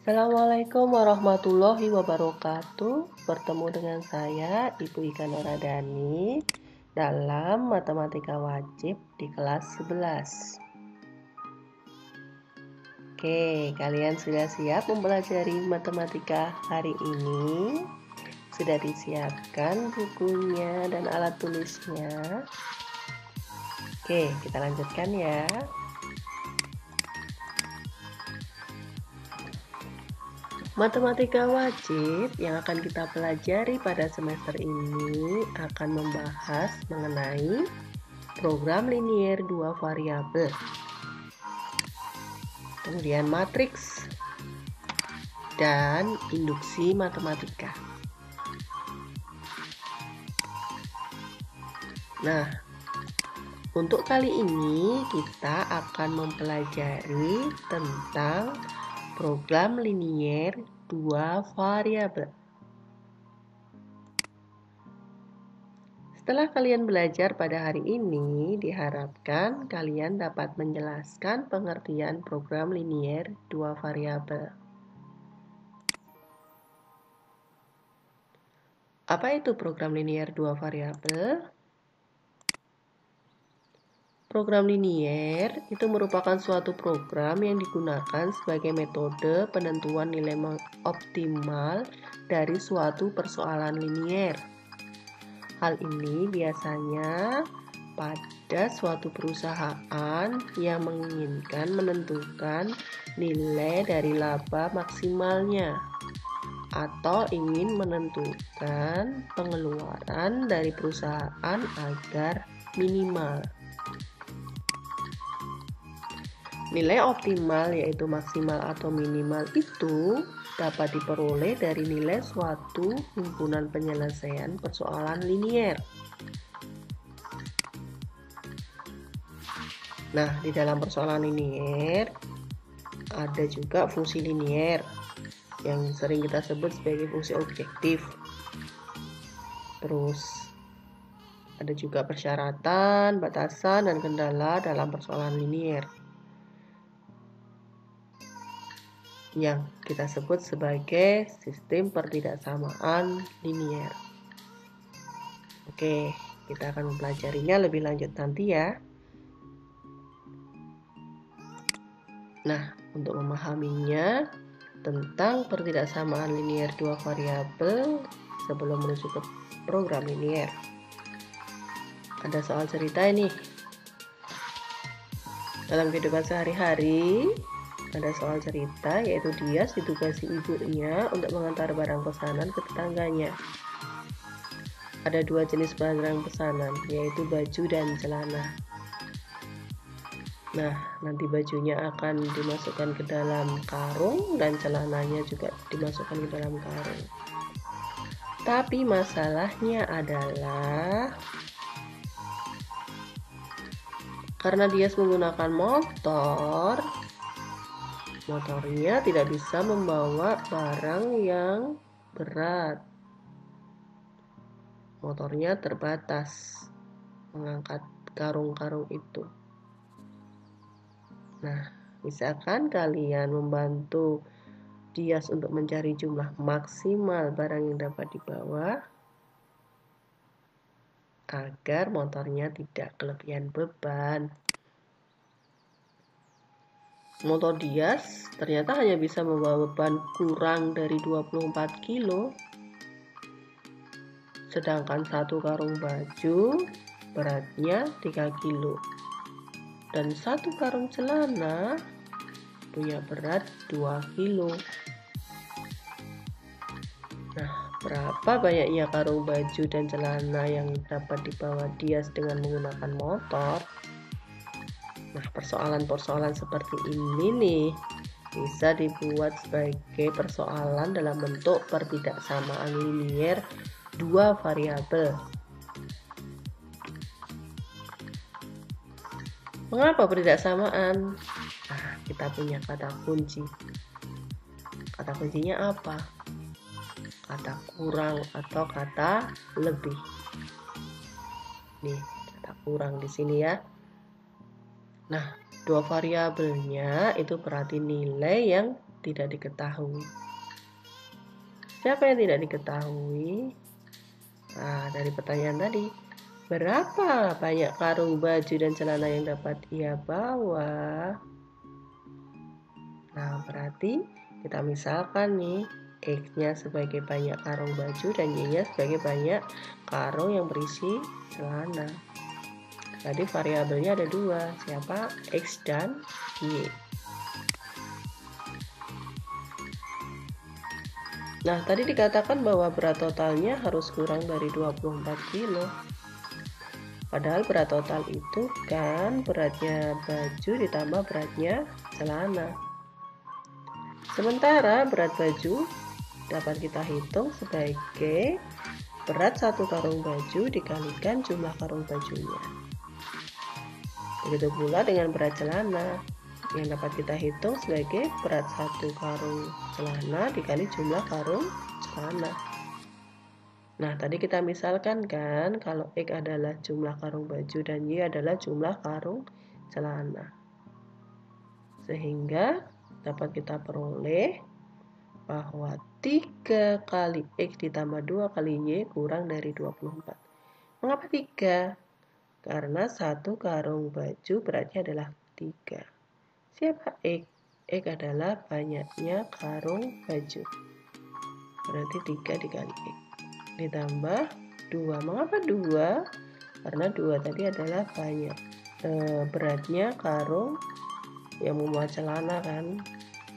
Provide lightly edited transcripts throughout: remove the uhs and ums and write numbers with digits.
Assalamualaikum warahmatullahi wabarakatuh. Bertemu dengan saya, Ibu Ika Noradani, dalam Matematika Wajib di kelas 11. Oke, kalian sudah siap mempelajari matematika hari ini? Sudah disiapkan bukunya dan alat tulisnya? Oke, kita lanjutkan ya. Matematika wajib yang akan kita pelajari pada semester ini akan membahas mengenai program linier 2 variabel, kemudian matriks, dan induksi matematika. Nah, untuk kali ini kita akan mempelajari tentang program linier 2 variabel. Setelah kalian belajar pada hari ini, diharapkan kalian dapat menjelaskan pengertian program linier 2 variabel. Apa itu program linier 2 variabel? Program linier itu merupakan suatu program yang digunakan sebagai metode penentuan nilai optimal dari suatu persoalan linier. Hal ini biasanya pada suatu perusahaan yang menginginkan menentukan nilai dari laba maksimalnya atau ingin menentukan pengeluaran dari perusahaan agar minimal. Nilai optimal yaitu maksimal atau minimal itu dapat diperoleh dari nilai suatu himpunan penyelesaian persoalan linier. Nah, di dalam persoalan linier ada juga fungsi linier yang sering kita sebut sebagai fungsi objektif. Terus ada juga persyaratan, batasan, dan kendala dalam persoalan linier yang kita sebut sebagai sistem pertidaksamaan linier. Oke, kita akan mempelajarinya lebih lanjut nanti ya. Nah, untuk memahaminya tentang pertidaksamaan linier 2 variabel sebelum menuju ke program linier, ada soal cerita ini. Dalam kehidupan sehari-hari ada soal cerita, yaitu Dias ditugasi ibunya untuk mengantar barang pesanan ke tetangganya. Ada 2 jenis barang pesanan, yaitu baju dan celana. Nah, nanti bajunya akan dimasukkan ke dalam karung dan celananya juga dimasukkan ke dalam karung. Tapi masalahnya adalah karena Dias menggunakan motornya tidak bisa membawa barang yang berat. Motornya terbatas mengangkat karung-karung itu. Nah, misalkan kalian membantu Dias untuk mencari jumlah maksimal barang yang dapat dibawa agar motornya tidak kelebihan beban. Motor Dias ternyata hanya bisa membawa beban kurang dari 24 kilo. Sedangkan satu karung baju beratnya 3 kilo. Dan satu karung celana punya berat 2 kilo. Nah, berapa banyaknya karung baju dan celana yang dapat dibawa Dias dengan menggunakan motor? Nah, persoalan-persoalan seperti ini nih bisa dibuat sebagai persoalan dalam bentuk pertidaksamaan linier 2 variabel. Mengapa pertidaksamaan? Nah, kita punya kata kunci. Kata kuncinya apa? Kata kurang atau kata lebih. Nih, kata kurang di sini ya. Nah, 2 variabelnya itu berarti nilai yang tidak diketahui. Siapa yang tidak diketahui? Nah, dari pertanyaan tadi, berapa banyak karung baju dan celana yang dapat ia bawa? Nah, berarti kita misalkan nih, X-nya sebagai banyak karung baju dan Y-nya sebagai banyak karung yang berisi celana. Jadi variabelnya ada dua, siapa? X dan Y. Nah, tadi dikatakan bahwa berat totalnya harus kurang dari 24 kilo. Padahal berat total itu kan beratnya baju ditambah beratnya celana. Sementara berat baju dapat kita hitung sebagai berat satu karung baju dikalikan jumlah karung bajunya. Begitu pula dengan berat celana yang dapat kita hitung sebagai berat satu karung celana dikali jumlah karung celana. Nah, tadi kita misalkan kan kalau X adalah jumlah karung baju dan Y adalah jumlah karung celana. Sehingga dapat kita peroleh bahwa 3 kali X ditambah 2 kali Y kurang dari 24. Mengapa 3? Karena satu karung baju beratnya adalah 3. Siapa X? X adalah banyaknya karung baju. Berarti 3 dikali X. Ditambah 2. Mengapa 2? Karena 2 tadi adalah banyak beratnya karung yang memuat celana kan,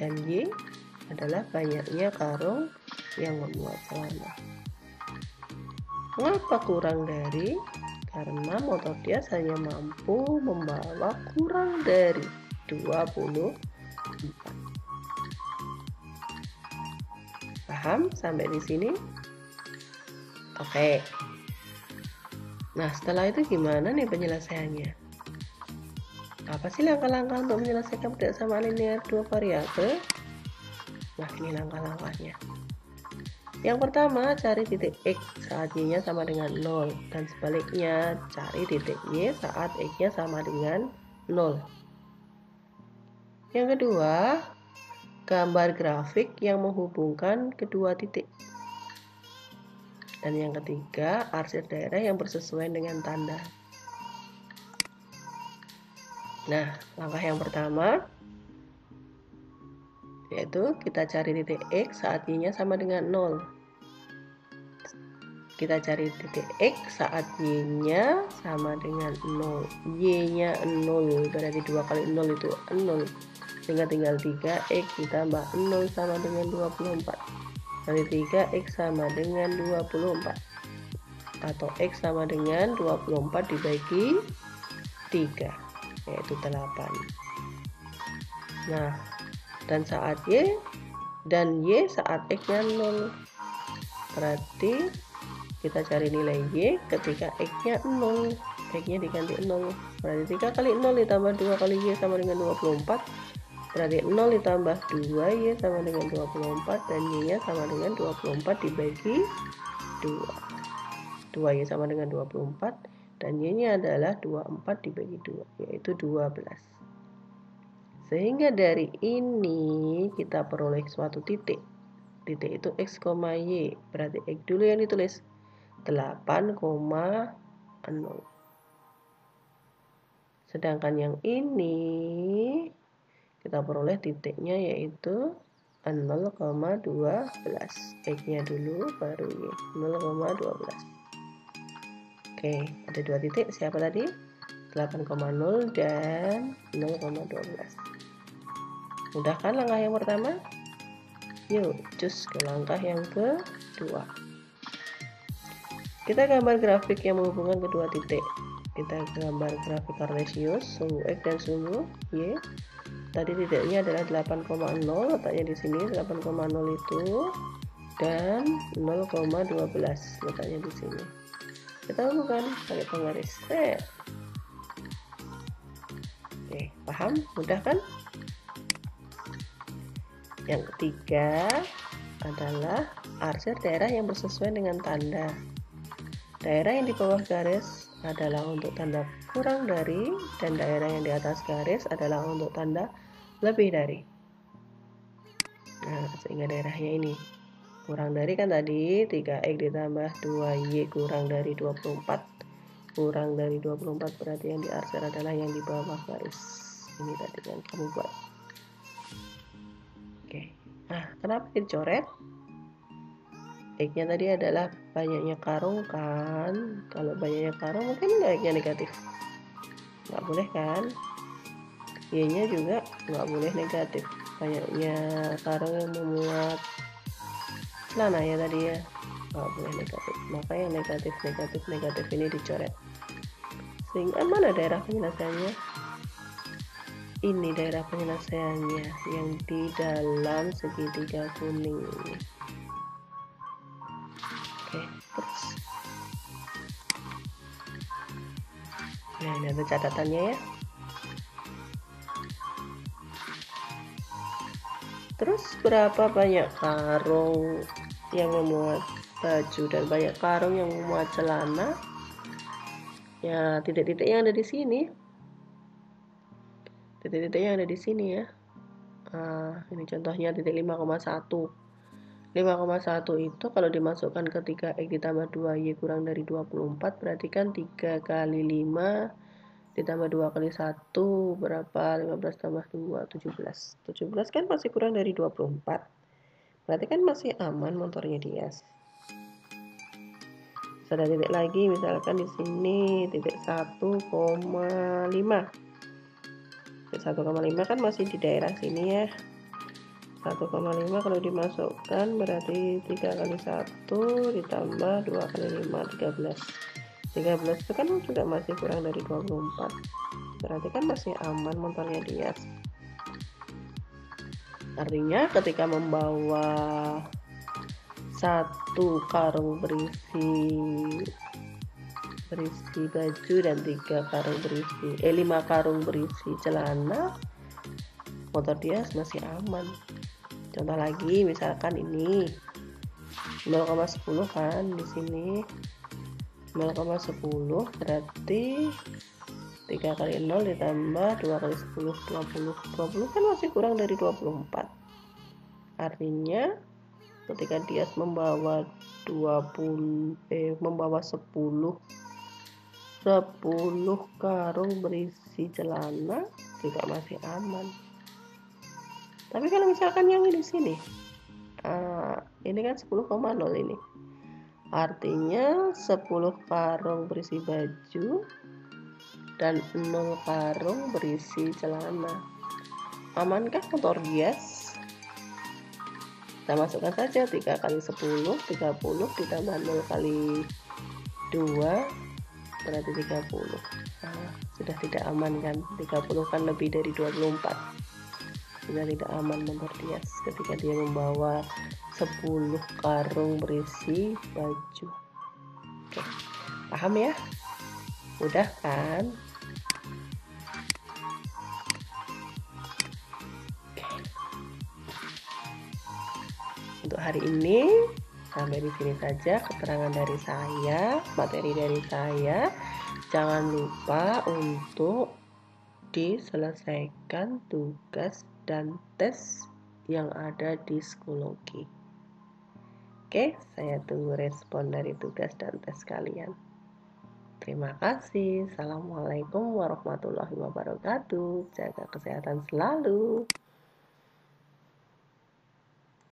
dan Y adalah banyaknya karung yang memuat celana. Mengapa kurang dari? Karena motor dia hanya mampu membawa kurang dari 24. Paham sampai di sini? Oke. Nah, setelah itu gimana nih penyelesaiannya? Apa sih langkah-langkah untuk menyelesaikan persamaan linear dua variabel? Nah, ini langkah-langkahnya. Yang pertama, cari titik X saat Y-nya sama dengan 0. Dan sebaliknya, cari titik Y saat X-nya sama dengan 0. Yang kedua, gambar grafik yang menghubungkan kedua titik. Dan yang ketiga, arsir daerah yang bersesuaian dengan tanda. Nah, langkah yang pertama yaitu kita cari titik X saat Y-nya sama dengan 0. Kita cari titik X saat Y-nya sama dengan 0. Y-nya 0, berarti 2 kali 0 itu 0. Sehingga tinggal 3, X ditambah 0 sama dengan 24. Kali 3, X sama dengan 24. Atau X sama dengan 24 dibagi 3, yaitu 8. Nah, dan saat Y dan Y saat X-nya 0. Berarti kita cari nilai Y ketika X-nya 0. X-nya diganti 0. Berarti 3 kali 0 ditambah 2 kali Y sama dengan 24. Berarti 0 ditambah 2 Y sama dengan 24. Dan Y-nya sama dengan 24 dibagi 2. 2Y sama dengan 24. Dan Y-nya adalah 24 dibagi 2, yaitu 12. Sehingga dari ini kita peroleh suatu titik. Titik itu X, Y. Berarti X dulu yang ditulis 8,0. Sedangkan yang ini kita peroleh titiknya yaitu 0,12. X-nya dulu baru Y, 0,12. Oke, ada dua titik. Siapa tadi? 8,0 dan 0,12. Mudah kan langkah yang pertama? Yuk, cus ke langkah yang kedua. Kita gambar grafik yang menghubungkan kedua titik. Kita gambar grafik kartesius, sumbu X dan sumbu Y. Tadi titiknya adalah 8,0, letaknya di sini 8,0 itu, dan 0,12 letaknya di sini. Kita hubungkan pakai penggaris. Oke, paham? Mudah kan? Yang ketiga adalah arsir daerah yang bersesuaian dengan tanda. Daerah yang di bawah garis adalah untuk tanda kurang dari, dan daerah yang di atas garis adalah untuk tanda lebih dari. Nah, sehingga daerahnya ini kurang dari kan tadi 3x ditambah 2y kurang dari 24, kurang dari 24 berarti yang diarsir adalah yang di bawah garis ini tadi yang kamu buat. Oke, nah kenapa dicoret? X-nya tadi adalah banyaknya karung kan. Kalau banyaknya karung mungkin nggak X-nya negatif, nggak boleh kan. Y-nya juga nggak boleh negatif, banyaknya karung yang memuat celana ya tadi ya, nggak boleh negatif. Maka yang negatif negatif negatif ini dicoret. Sehingga mana daerah penyelesaiannya? Ini daerah penyelesaiannya yang di dalam segitiga kuning ini. Oke, terus nah ini ada catatannya ya. Terus berapa banyak karung yang memuat baju dan banyak karung yang memuat celana? Ya, titik-titik yang ada di sini. Titik-titik yang ada di sini ya. Ini contohnya titik 5,1. 5,1 itu kalau dimasukkan ke 3x ditambah 2y kurang dari 24 berarti kan 3 kali 5 ditambah 2 kali 1 berapa? 15 tambah 2, 17. 17 kan masih kurang dari 24. Berarti kan masih aman motornya Dias. Ada titik lagi misalkan di sini titik 1,5. Titik 1,5 kan masih di daerah sini ya. 1,5 kalau dimasukkan berarti 3 kali 1 ditambah 2 kali 5, 13. 13 itu kan juga masih kurang dari 24. Berarti kan masih aman motornya Dias. Artinya ketika membawa satu karung berisi baju dan 5 karung berisi celana, motor Dias masih aman. Contoh lagi misalkan ini 0,10 kan di sini 0,10 berarti 3 kali 0 ditambah 2 kali 10 20 kan masih kurang dari 24. Artinya ketika Dias membawa 10 karung berisi celana juga masih aman. Tapi kalau misalkan yang di sini ini kan 10,0 ini artinya 10 karung berisi baju dan 0 karung berisi celana. Amankah motor Dias? Kita masukkan saja 3 kali 10 30 ditambah 0 kali 2 berarti 30. Sudah tidak aman kan, 30 kan lebih dari 24. Sudah tidak aman motor Dias ketika dia membawa 10 karung berisi baju. Oke, paham ya? Mudah kan? Untuk hari ini sampai di sini saja keterangan dari saya, materi dari saya. Jangan lupa untuk diselesaikan tugas dan tes yang ada di psikologi. Oke, saya tunggu respon dari tugas dan tes kalian. Terima kasih. Assalamualaikum warahmatullahi wabarakatuh. Jaga kesehatan selalu.